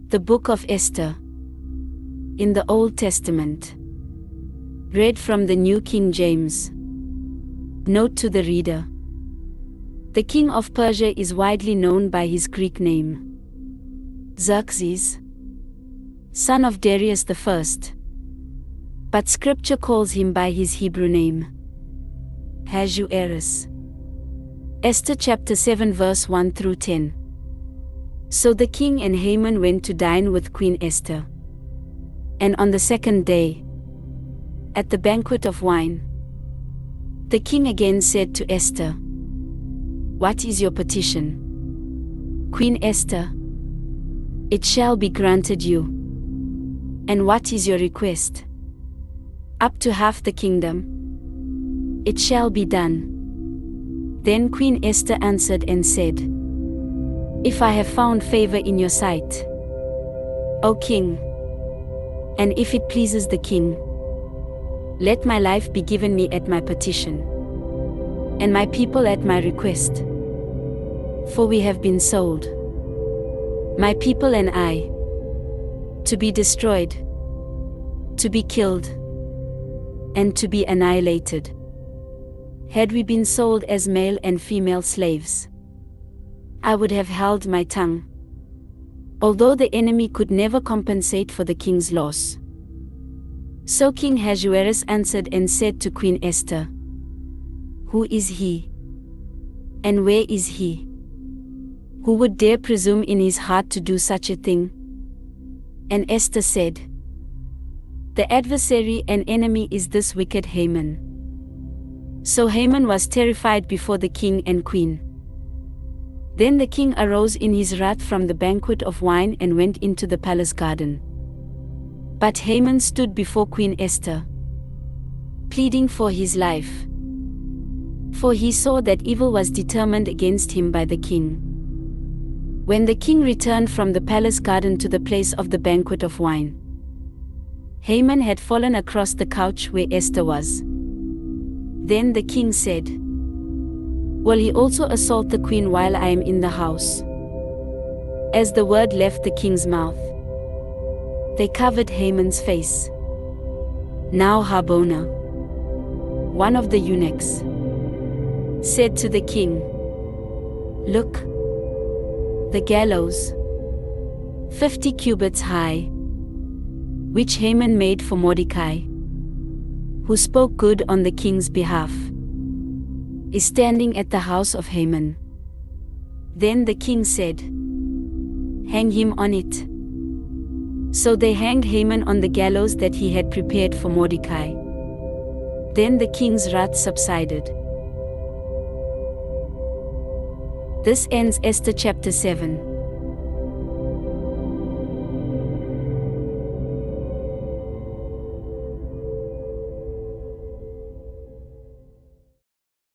The Book of Esther. In the Old Testament. Read from the New King James. Note to the reader. The king of Persia is widely known by his Greek name, Xerxes, son of Darius I. But scripture calls him by his Hebrew name, Ahasuerus. Esther chapter 7 verse 1 through 10. So the king and Haman went to dine with Queen Esther. And on the second day, at the banquet of wine, the king again said to Esther, "What is your petition?" Queen Esther, "It shall be granted you." "And what is your request?" "Up to half the kingdom." "It shall be done." Then Queen Esther answered and said, "If I have found favor in your sight, O king, and if it pleases the king, let my life be given me at my petition, and my people at my request. For we have been sold, my people and I, to be destroyed, to be killed, and to be annihilated. Had we been sold as male and female slaves, I would have held my tongue, although the enemy could never compensate for the king's loss." So King Ahasuerus answered and said to Queen Esther, "Who is he? And where is he? Who would dare presume in his heart to do such a thing?" And Esther said, "The adversary and enemy is this wicked Haman." So Haman was terrified before the king and queen. Then the king arose in his wrath from the banquet of wine and went into the palace garden. But Haman stood before Queen Esther, pleading for his life, for he saw that evil was determined against him by the king. When the king returned from the palace garden to the place of the banquet of wine, Haman had fallen across the couch where Esther was. Then the king said, "Will he also assault the queen while I am in the house?" As the word left the king's mouth, they covered Haman's face. Now Harbona, one of the eunuchs, said to the king, "Look, the gallows, 50 cubits high, which Haman made for Mordecai, who spoke good on the king's behalf, is standing at the house of Haman." Then the king said, "Hang him on it." So they hanged Haman on the gallows that he had prepared for Mordecai. Then the king's wrath subsided. This ends Esther chapter 7.